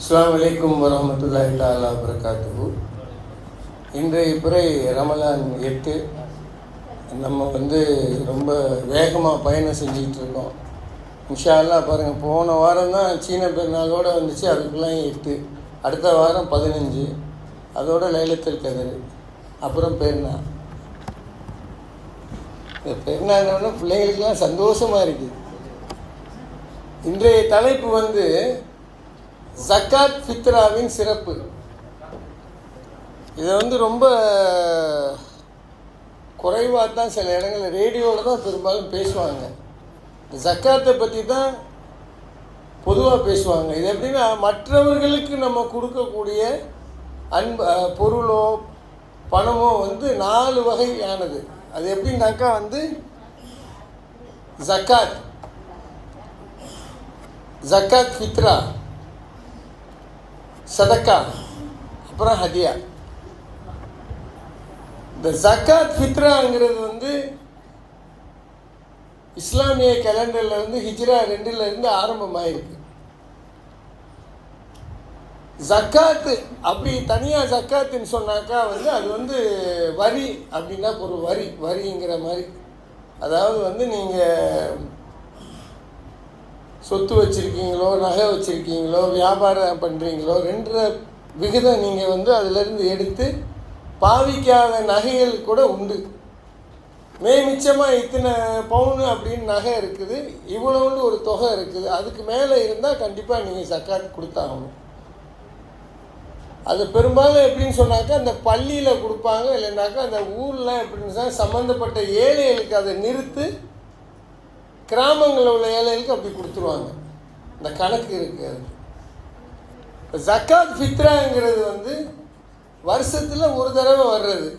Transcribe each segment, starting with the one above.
அஸ்ஸலாமு அலைக்கும் வரஹ்மத்துல்லாஹி தஆலா வபரகாத்துஹு. இன்றைய பிறை ரமலான் 8. நம்ம ரொம்ப வேகமாக பயணம் செஞ்சுக்கிட்டு இருக்கோம். இன்ஷா அல்லாஹ் பாருங்கள், போன வாரம் தான் சீன பெருநாளோடு வந்துச்சு, அதுக்குலாம் 8. அடுத்த வாரம் 15, அதோட லைலத்துல் கத்ர், அப்புறம் பெருநாள். இந்த பெருநாள்னு பிள்ளைங்களுக்கெல்லாம் சந்தோஷமாக இருக்குது. இன்றைய தலைப்பு ஜக்காத் ஃபித்ராவின் சிறப்பு. இதை ரொம்ப குறைவாக தான் சில இடங்களில் ரேடியோவில் தான் பெரும்பாலும் பேசுவாங்க. ஜக்காத்தை பற்றி தான் பொதுவாக பேசுவாங்க. இது எப்படின்னா, மற்றவர்களுக்கு நம்ம கொடுக்கக்கூடிய பொருளோ பணமோ 4 வகையானது. அது எப்படின்னாக்கா ஜக்காத் ஃபித்ரா, சதக்கா, அப்புறம் ஹதியா. இந்த ஜக்காத் ஃபித்ராங்கிறது இஸ்லாமிய கேலண்டரில் ஹிஜ்ரா 2 ஆரம்பமாயிருக்கு. ஜக்காத்து அப்படி தனியாக ஜக்காத்துன்னு சொன்னாக்கா அது வரி அப்படின்னா ஒரு வரிங்கிற மாதிரி. அதாவது நீங்கள் சொத்து வச்சுருக்கீங்களோ, நகை வச்சுருக்கீங்களோ, வியாபாரம் பண்ணுறீங்களோ, 2 விகிதம் நீங்கள் அதிலேருந்து எடுத்து பாவிக்காத நகைகள் கூட உண்டு. மிச்சமாக இத்தனை பவுனு அப்படின்னு நகை இருக்குது, இவ்வளோன்னு ஒரு தொகை இருக்குது, அதுக்கு மேலே இருந்தால் கண்டிப்பாக நீங்கள் ஜக்காத் கொடுத்தாகணும். அது பெரும்பாலும் எப்படின்னு சொன்னாக்கா அந்த பள்ளியில் கொடுப்பாங்க, இல்லைனாக்கா அந்த ஊரில் எப்படின்னு சொன்னால் சம்மந்தப்பட்ட ஏழைகளுக்கு அதை நிறுத்து கிராமங்களில் உள்ள ஏழைகளுக்கு அப்படி கொடுத்துருவாங்க. இந்த கணக்கு இருக்குது. அது ஜக்காத் ஃபித்ராங்கிறது வருஷத்தில் ஒரு தடவை வர்றது.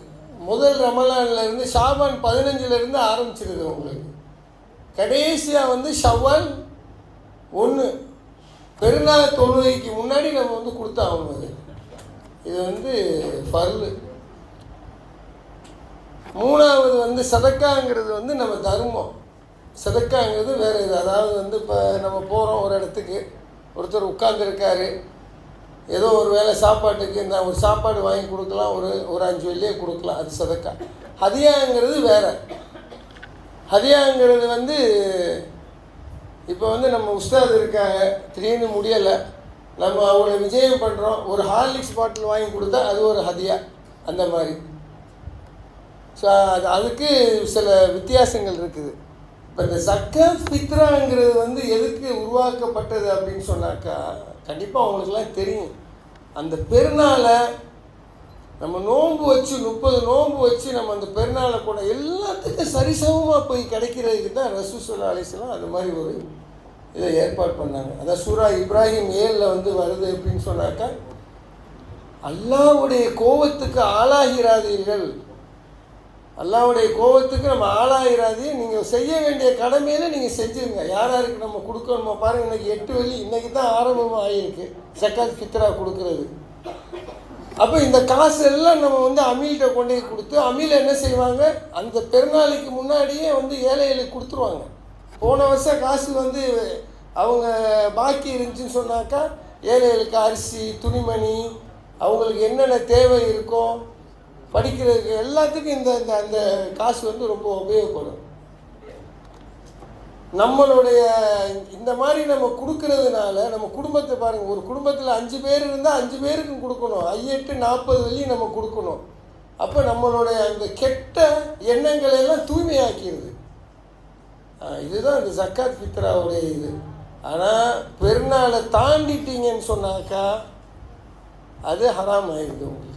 முதல் ரமலான்லேருந்து ஷாபான் 15லேருந்து ஆரம்பிச்சிருது. உங்களுக்கு கடைசியாக ஷவ்வால் 1 பெருநாள் தொழுகைக்கு முன்னாடி நம்ம கொடுத்தாகணும். இது ஃபர்லு. 3வது சதக்காங்கிறது நம்ம தர்மம். சதக்காங்கிறது வேறு இது. அதாவது இப்போ நம்ம போகிறோம் ஒரு இடத்துக்கு, ஒருத்தர் உட்கார்ந்துருக்காரு, ஏதோ ஒரு வேளை சாப்பாட்டுக்கு இந்த ஒரு சாப்பாடு வாங்கி கொடுக்கலாம், ஒரு 5 வெள்ளியே கொடுக்கலாம், அது சதக்கா. ஹதியாங்கிறது வேறு. ஹதியாங்கிறது இப்போ நம்ம உஸ்தாது இருக்காங்க, திடீர்னு முடியலை, நம்ம அவங்கள விஜயம் பண்ணுறோம், ஒரு ஹார்லிக்ஸ் பாட்டில் வாங்கி கொடுத்தா அது ஒரு ஹதியா, அந்த மாதிரி. ஸோ அதுக்கு சில வித்தியாசங்கள் இருக்குது. இப்போ இந்த ஜக்காத் ஃபித்ராங்கிறது எதுக்கு உருவாக்கப்பட்டது அப்படின்னு சொன்னாக்கா, கண்டிப்பாக அவங்களுக்குலாம் தெரியும். அந்த பெருநாளை நம்ம நோன்பு வச்சு 30 நோன்பு வச்சு நம்ம அந்த பெருநாளை கூட எல்லாத்துக்கும் சரிசமமாக போய் கிடைக்கிறதுக்கு தான் ரசூல் ஸல்லல்லாஹு அலைஹி வஸல்லம் அந்த மாதிரி ஒரு இதை ஏற்பாடு பண்ணாங்க. அதான் சூரா இப்ராஹிம் 7ல் வருது அப்படின்னு சொன்னாக்கா, அல்லாஹ்வுடைய கோபத்துக்கு ஆளாகிறாதீர்கள், அல்லாஹ்வுடைய கோபத்துக்கு நம்ம ஆளாகிறாதே, நீங்கள் செய்ய வேண்டிய கடமையில் நீங்கள் செஞ்சுருங்க. யாருக்கு நம்ம கொடுக்கணுமோ பாருங்கள். இன்றைக்கி 8 வெள்ளி, இன்றைக்கி தான் ஆரம்பமாக ஆகியிருக்கு ஜக்காத் ஃபித்ரா கொடுக்கறது. அப்போ இந்த காசு எல்லாம் நம்ம அமீல்கிட்ட கொண்டு போய் கொடுத்து, அமீல் என்ன செய்வாங்க, அந்த பெருநாளைக்கு முன்னாடியே ஏழைகளுக்கு கொடுத்துருவாங்க. போன வருஷம் காசு அவங்க பாக்கி இருந்துச்சுன்னு சொன்னாக்கா, ஏழைகளுக்கு அரிசி, துணிமணி, அவங்களுக்கு என்னென்ன தேவை இருக்கோ படிக்கிறதுக்கு எல்லாத்துக்கும் இந்த அந்த காசு ரொம்ப உபயோகப்படும். நம்மளுடைய இந்த மாதிரி நம்ம கொடுக்கறதுனால நம்ம குடும்பத்தை பாருங்கள், ஒரு குடும்பத்தில் 5 பேர் இருந்தால் 5 பேருக்கும் கொடுக்கணும், 8 40 வெள்ளி நம்ம கொடுக்கணும். அப்போ நம்மளுடைய அந்த கெட்ட எண்ணங்களை எல்லாம் தூய்மையாக்கிடுது. இதுதான் இந்த ஜக்காத் ஃபித்ராவுடைய இது. ஆனால் பெருநாளை தாண்டிட்டீங்கன்னு சொன்னாக்கா அது ஹராம் ஆகிடுது உங்களுக்கு.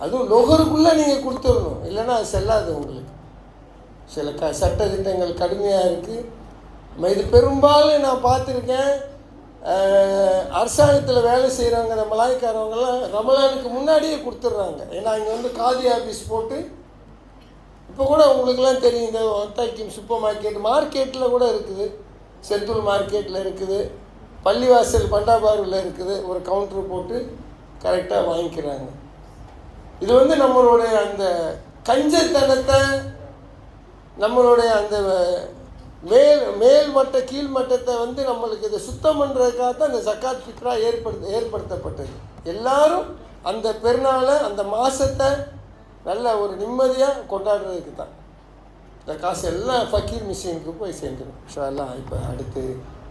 அதுவும் லொஹருக்குள்ளே நீங்கள் கொடுத்துடணும், இல்லைன்னா அது செல்லாது உங்களுக்கு. சில சட்ட திட்டங்கள் கடுமையாக இருக்குது. இது பெரும்பாலும் நான் பார்த்துருக்கேன், அரசாங்கத்தில் வேலை செய்கிறவங்க, இந்த மலாய்க்காரவங்கெல்லாம் ரமலானுக்கு முன்னாடியே கொடுத்துட்றாங்க. ஏன்னா இங்கே காதி ஆஃபீஸ் போட்டு, இப்போ கூட உங்களுக்கெல்லாம் தெரியும், இந்த ஒத்தாக்கிம் சூப்பர் மார்க்கெட்டில் கூட இருக்குது, செந்தூர் மார்க்கெட்டில் இருக்குது, பள்ளிவாசல் பண்டாபாரில் இருக்குது, ஒரு கவுண்ட்ரு போட்டு கரெக்டாக வாங்கிக்கிறாங்க. இது நம்மளுடைய அந்த கஞ்சத்தனத்தை, நம்மளுடைய அந்த மேல்மட்ட கீழ்மட்டத்தை வந்து நம்மளுக்கு இதை சுத்தம் பண்ணுறதுக்காக தான் இந்த ஜக்காத் ஃபித்ரா ஏற்படுத்தப்பட்டது. எல்லாரும் அந்த பெருநாளை அந்த மாதத்தை நல்ல ஒரு நிம்மதியாக கொண்டாடுறதுக்கு தான். இந்த காசு எல்லாம் ஃபக்கீர் மிஷினுக்கு போய் சேர்ந்துடும் இன்ஷா அல்லாஹ். இப்போ அடுத்து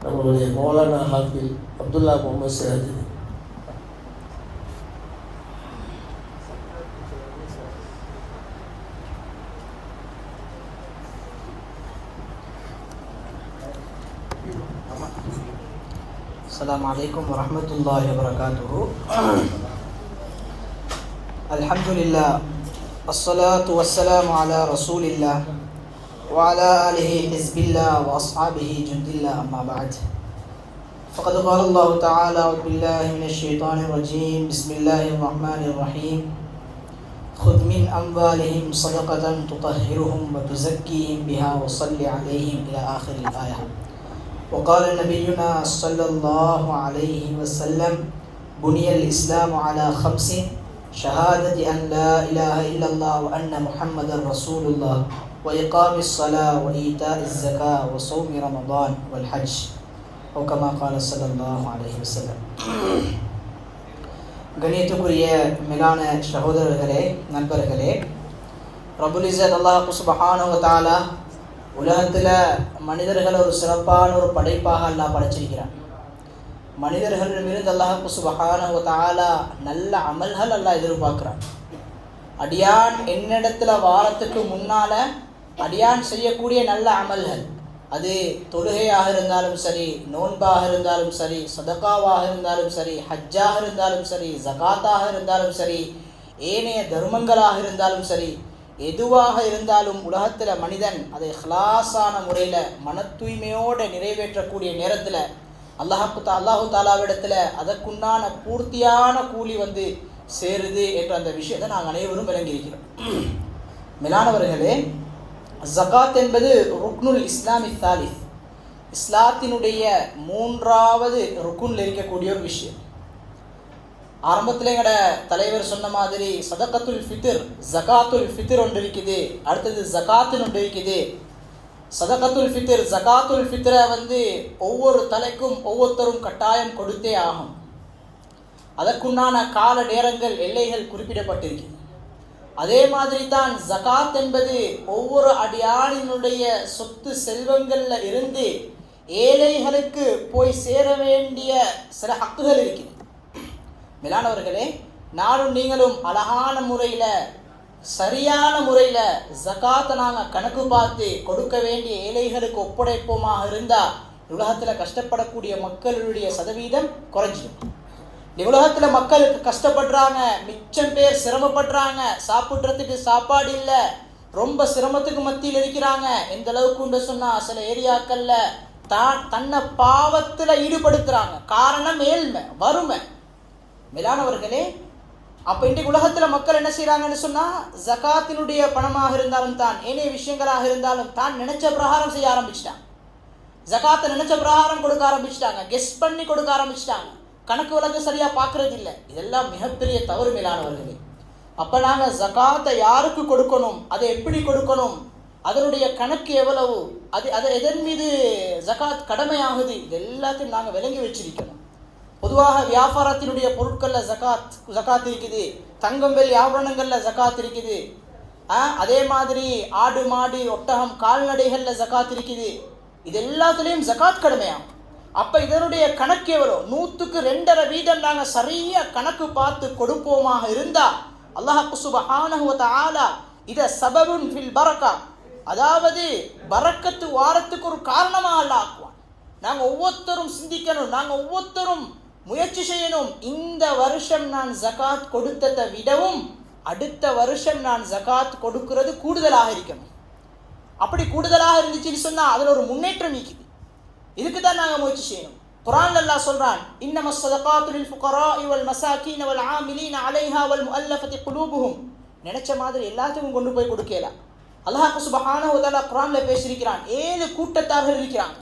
நம்மளுடைய மௌலானா ஹாஃபில் Abdullah Mohammed Siraj. Assalamu alaikum warahmatullahi wabarakatuh. Alhamdulillah, assalatu wassalamu ala rasulillah wa ala alihi hizbillah wa ashabihi jundillah, amma ba'd. Faqad qala Allah ta'ala a'udhu billahi minash shaitanir rajim. Bismillahir rahmanir rahim. Khudh min amwalihim sadaqatan tutahhiruhum wa tuzakkihim biha wa salli alayhim ila akhir al-ayah. وقال نبينا صلى الله عليه وسلم بني الإسلام على 5: شهادة أن لا إله إلا الله وأن محمدا رسول الله وإقام الصلاة وإيتاء الزكاة وصوم رمضان والحج أو كما قال صلى الله عليه وسلم. கணியத்துக்குரிய மேலான சகோதரர்களே, நண்பர்களே, ரப்புல் இஸ்ஸத் அல்லாஹ் சுப்ஹானஹு வ தஆலா உலகத்தில் மனிதர்களை ஒரு சிறப்பான ஒரு படைப்பாக அல்லாஹ் படைச்சிருக்கிறான். மனிதர்களிடமிருந்து அல்லாஹ் சுப்ஹானஹு வ தஆலா நல்ல அமல்கள் அல்லாஹ் எதிர்பார்க்குறான். அடியான் என்னிடத்துல வாரத்துக்கு முன்னால் அடியான் செய்யக்கூடிய நல்ல அமல்கள், அது தொழுகையாக இருந்தாலும் சரி, நோன்பாக இருந்தாலும் சரி, சதகாவாக இருந்தாலும் சரி, ஹஜ்ஜாக இருந்தாலும் சரி, ஜகாத்தாக இருந்தாலும் சரி, ஏனைய தர்மங்களாக இருந்தாலும் சரி, எதுவாக இருந்தாலும் உலகத்தில் மனிதன் அதை இஹ்லாஸான முறையில் மன தூய்மையோடு நிறைவேற்றக்கூடிய நேரத்தில் அல்லாஹு தாலாவிடத்தில் அதற்குண்டான பூர்த்தியான கூலி வந்து சேருது என்ற அந்த விஷயத்தை நாங்கள் அனைவரும் விளங்கியிருக்கிறோம். மேலானவர்களே, ஜகாத் என்பது ருக்னுல் இஸ்லாமி தாலிஸ், இஸ்லாத்தினுடைய 3வது ருக்குனில் இருக்கக்கூடிய ஒரு விஷயம். ஆரம்பத்தில் எங்களோட தலைவர் சொன்ன மாதிரி சதகத்துல் ஃபித்ர், ஜகாத்துல் ஃபித்ர் ஒன்று இருக்குது, அடுத்தது ஜகாத்துன்னு ஒன்று இருக்குது. சதகத்துல் ஃபித்ர், ஜகாத்துல் ஃபித்ரை வந்து ஒவ்வொரு தலைக்கும் ஒவ்வொருத்தரும் கட்டாயம் கொடுத்தே ஆகும். அதற்குண்டான கால நேரங்கள், எல்லைகள் குறிப்பிடப்பட்டிருக்கு. அதே மாதிரி தான் ஜகாத் என்பது ஒவ்வொரு அடியானினுடைய சொத்து செல்வங்களில் இருந்து ஏழைகளுக்கு போய் சேர வேண்டிய சில ஹக்குகள் இருக்குது. மேலானவர்களே, நானும் நீங்களும் அழகான முறையில் சரியான முறையில் ஜகாத்தை நாங்கள் கணக்கு பார்த்து கொடுக்க வேண்டிய ஏழைகளுக்கு ஒப்படைப்போமாக இருந்தால் உலகத்தில் கஷ்டப்படக்கூடிய மக்களுடைய சதவீதம் குறைஞ்சிடும். உலகத்தில் மக்களுக்கு கஷ்டப்படுறாங்க, மிச்சம் பேர் சிரமப்படுறாங்க, சாப்பிட்றதுக்கு சாப்பாடு இல்லை, ரொம்ப சிரமத்துக்கு மத்தியில் இருக்கிறாங்க. எந்த அளவுக்கு சொன்னால் சில ஏரியாக்களில் தன்னை பாவத்தில் ஈடுபடுத்துகிறாங்க. காரணம் ஏழ்மை, வறுமை. மேலானவர்களே, அப்போ இன்றைக்கு உலகத்தில் மக்கள் என்ன செய்கிறாங்கன்னு சொன்னால், ஜகாத்தினுடைய பணமாக இருந்தாலும் தான், ஏனைய விஷயங்களாக இருந்தாலும் தான் நினைச்ச பிரகாரம் செய்ய ஆரம்பிச்சிட்டாங்க. ஜகாத்தை நினைச்ச பிரகாரம் கொடுக்க ஆரம்பிச்சிட்டாங்க, கெஸ் பண்ணி கொடுக்க ஆரம்பிச்சிட்டாங்க, கணக்கு வழக்கு சரியாக பார்க்கறது இல்லை. இதெல்லாம் மிகப்பெரிய தவறு மேலானவர்களே. அப்போ நாங்கள் ஜகாத்தை யாருக்கு கொடுக்கணும், அதை எப்படி கொடுக்கணும், அதனுடைய கணக்கு எவ்வளவு, அது எதன் மீது ஜகாத் கடமையாகுது, இது எல்லாத்தையும் நாங்கள் விளங்கி வச்சிருக்கணும். பொதுவாக வியாபாரத்தினுடைய பொருட்களில் ஜகாத் இருக்குது, தங்கம் வெள்ளி ஆபரணங்களில் ஜகாத் இருக்குது, அதே மாதிரி ஆடு மாடு ஒட்டகம் கால்நடைகளில் ஜகாத் இருக்குது. இது எல்லாத்துலேயும் ஜகாத் கடமையாகும். அப்போ இதனுடைய கணக்கு எவ்வளோ, 100க்கு 2.5% நாங்கள் சரியாக கணக்கு பார்த்து கொடுப்போமாக இருந்தால் அல்லாஹ் சுப்ஹானஹு வ தஆலா இதை சபபுன் ஃபில் பரக்கா, அதாவது பரக்கத்து வாரத்துக்கு ஒரு காரணமாக அல்லாஹ் ஆக்குவான். நாங்கள் ஒவ்வொருத்தரும் சிந்திக்கணும், நாங்கள் ஒவ்வொருத்தரும் முயற்சி செய்யணும். இந்த வருஷம் நான் ஜகாத் கொடுத்ததை விடவும் அடுத்த வருஷம் நான் ஜகாத் கொடுக்கிறது கூடுதலாக இருக்கணும். அப்படி கூடுதலாக இருந்துச்சுன்னு சொன்னால் அதில் ஒரு முன்னேற்றம் இருக்குது. இதுக்கு தான் நாங்கள் முயற்சி செய்யணும். குர்ஆன்ல அல்லாஹ் சொல்றான், இன்னமஸ் ஸதகாத்து லில் ஃபுகராஇ வல் மசாகீன வல் ஆமிலீன அலைஹா வல் முஅல்லஃபதி குலூபுஹும். நினைச்ச மாதிரி எல்லாத்துக்கும் கொண்டு போய் கொடுக்கலாம். அல்லாஹ் சுப்ஹானஹு வ தஆலா குர்ஆன்ல பேசியிருக்கிறான், 7 கூட்டத்தார்கள் இருக்கிறாங்க.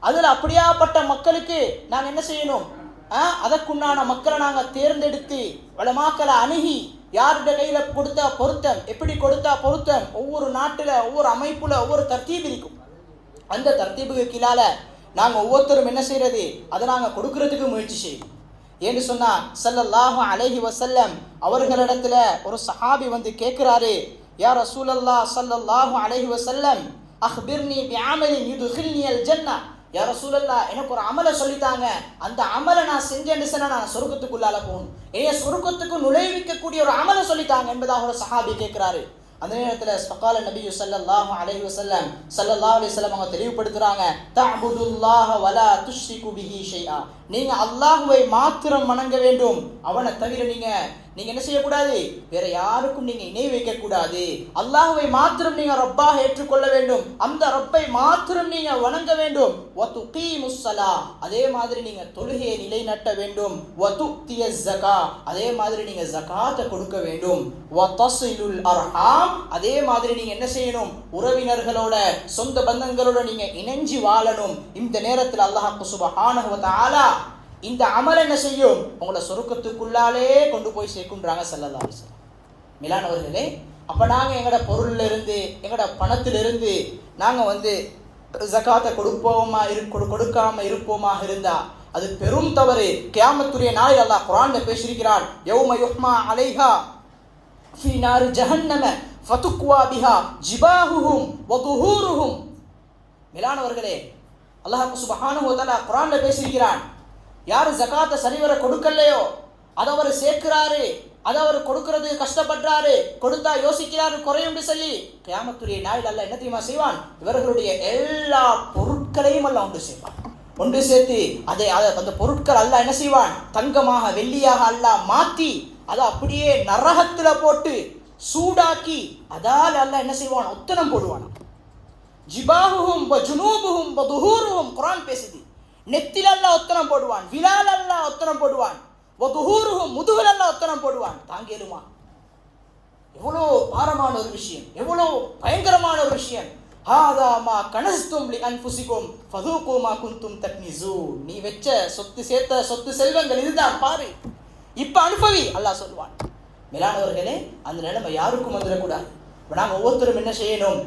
அதில் அப்படியாப்பட்ட மக்களுக்கு நாங்கள் என்ன செய்யணும், அதற்குண்டான மக்களை நாங்கள் தேர்ந்தெடுத்து வளமாக்களை அணுகி யாருடைய கையில் கொடுத்தா பொருத்தம், எப்படி கொடுத்தா பொருத்தம், ஒவ்வொரு நாட்டில் ஒவ்வொரு அமைப்பில் ஒவ்வொரு தர்த்தீப் இருக்கும். அந்த தர்த்தீபுக்கு கீழால நாங்கள் ஒவ்வொருத்தரும் என்ன செய்யறது, அதை நாங்கள் கொடுக்கறதுக்கு முயற்சி செய்யணும். ஏன்னு சொன்னா ஸல்லல்லாஹு அலைஹி வஸல்லம் அவர்களிடத்துல ஒரு சஹாபி வந்து கேட்கிறாரு, யா ரசூலல்லாஹ் ஸல்லல்லாஹு அலைஹி வஸல்லம் அக்பிர்னி பிஅமலின் யுத்கில்னியல் ஜன்னah, யா ரசூலல்லாஹ் எனக்கு ஒரு அமலை சொல்லித்தாங்க, அந்த அமலை நான் செஞ்சேன்னு சொன்னா நான் சொர்க்கத்துக்குள்ளால போகணும், ஏன் சொர்க்கத்துக்கு நுழைவிக்கக்கூடிய ஒரு அமலை சொல்லித்தாங்க என்பதாக ஒரு சஹாபி கேட்கிறாரு. அந்த நேரத்தில் ஃபகால நபியு ஸல்லல்லாஹு அலைஹி வஸல்லம் அவங்க தெளிவுபடுத்துறாங்க, தஅபுதுல்லாஹ வலா துஷ்ரிகு பிஹி ஷைஆ, நீங்க அல்லாஹ்வை மாத்திரம் வணங்க வேண்டும், அவனை தவிர நீங்க என்ன செய்யக்கூடாது, வேற யாருக்கும் நீங்க இணை வைக்க கூடாது. அல்லாஹ்வை மாத்திரம் நீங்க ரப்பாக ஏற்றுக்கொள்ள வேண்டும், அந்த ரப்பை மாத்திரம் நீங்க வணங்க வேண்டும். வதுகீமுஸ் ஸலா, அதே மாதிரி நீங்க தொழுகையை நிலைநாட்ட வேண்டும். வதுக்தியஸ் ஸகா, அதே மாதிரி நீங்க ஜகாத்தை கொடுக்க வேண்டும். வதஸிலுல் அர்ஹாம், அதே மாதிரி நீங்க என்ன செய்யணும், உறவினர்களோட சொந்த பந்தங்களோட நீங்க இணைஞ்சு வாழணும். இந்த நேரத்தில் அல்லாஹ் சுப்ஹானஹு வ தஆலா இந்த அமல் என்ன செய்யும், உங்களை சொர்க்கத்துக்குள்ளாலே கொண்டு போய் சேர்க்குன்றாங்க ஸல்லல்லாஹு அலைஹி வஸல்லம். மேலானவர்களே, அப்போ நாங்கள் எங்களோட பொருள்ல இருந்து எங்களோட பணத்திலிருந்து நாங்கள் வந்து ஜகாத்தை கொடுக்காம இருப்போமாக இருந்தா அது பெரும் தவறு. கியாமத்துடைய நாளில் அல்லாஹ் குர்ஆன்ல பேசியிருக்கிறான், யௌம யுஹ்மா அலைஹா ஃபீ நாரி ஜஹன்னம ஃபதுக்வா பிஹா ஜிபாஹுஹும் வ துஹூருஹும். மேலானவர்களே, அல்லாஹ் சுப்ஹானஹு வ தஆலா குர்ஆன்ல பேசியிருக்கிறான், யார் ஜகாத்தை சரிவர கொடுக்கலையோ, அதை அவர் சேர்க்கிறாரு, அதை அவர் கொடுக்கறது கஷ்டப்படுறாரு, கொடுத்தா யோசிக்கிறாரு குறையும் சொல்லி, கியாமத்துடைய நாளில் அல்லாஹ் என்ன தெரியுமா செய்வான், இவர்களுடைய எல்லா பொருட்களையும் அல்லாஹ் ஒன்று செய்வான். ஒன்று சேர்த்து அந்த பொருட்கள் அல்லாஹ் என்ன செய்வான், தங்கமாக வெள்ளியாக அல்லாஹ் மாற்றி அதை அப்படியே நரகத்துல போட்டு சூடாக்கி அதால் அல்லாஹ் என்ன செய்வான், உத்தனம் போடுவான். ஜிபாஹுஹும் வ ஜுனூபுஹும் வ துஹூருஹும், குர்ஆன் பேசுது. நெத்தில அல்லாஹ் ஒத்தனம் போடுவான், விலால் அல்லாஹ் ஒத்தனம் போடுவான், வதுஹூருஹும் முதுகுல அல்லாஹ் ஒத்தனம் போடுவான். தாங்கேலுமா? எவ்வளோ பாரமான ஒரு விஷயம், எவ்வளோ பயங்கரமான ஒரு விஷயம். ஹாதா மா கனஸ்தும் லி அன்ஃபுசிகும் ஃபதூகு மா குன்தும் தக்னிசூன், நீ வெச்ச சேர்த்த சொத்து செல்வங்கள் இதுதான் பாரு, இப்ப அனுபவி அல்லாஹ் சொல்வான். மேலானவர்களே, அந்த நிலைமை யாருக்கும் வந்துடக்கூடாது. நாங்கள் ஒவ்வொருத்தரும் என்ன செய்யணும்,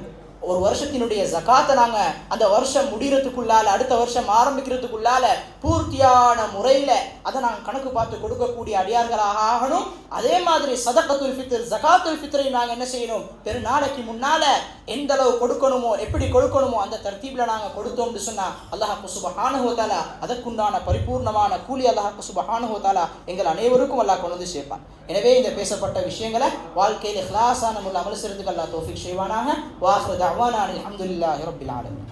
ஒரு வருஷத்தினுடைய ஜகாத்தை நாங்கள் அந்த வருஷம் முடிகிறதுக்குள்ளால, அடுத்த வருஷம் ஆரம்பிக்கிறதுக்குள்ளால பூர்த்தியான முறையில் அதை நாங்கள் கணக்கு பார்த்து கொடுக்கக்கூடிய அடியார்களாக ஆகணும். அதே மாதிரி சதகத்துல் ஃபித்ர், ஜகாத்துல் ஃபித்ரை நாங்கள் என்ன செய்யணும், பெருநாளைக்கு முன்னால் எந்த அளவு கொடுக்கணுமோ, எப்படி கொடுக்கணுமோ அந்த தர்த்தீபில் நாங்கள் கொடுத்தோம்னு சொன்னால் அல்லாஹ் சுப்ஹானஹு வ தஆலா அதற்குண்டான பரிபூர்ணமான கூலி அல்லாஹ் சுப்ஹானஹு வ தஆலா எங்கள் அனைவருக்கும் அல்லாஹ் கொண்டு வந்து சேர்ப்பான். எனவே இந்த பேசப்பட்ட விஷயங்களை வாழ்க்கையில் இஹ்லாஸான முறையில் அமல் செய்றதுக்கு அல்லாஹ் தௌஃபீக் செய்வானாக. வாஹிரு தஅவானா அல்ஹம்துலில்லாஹி ரப்பில் ஆலமீன்.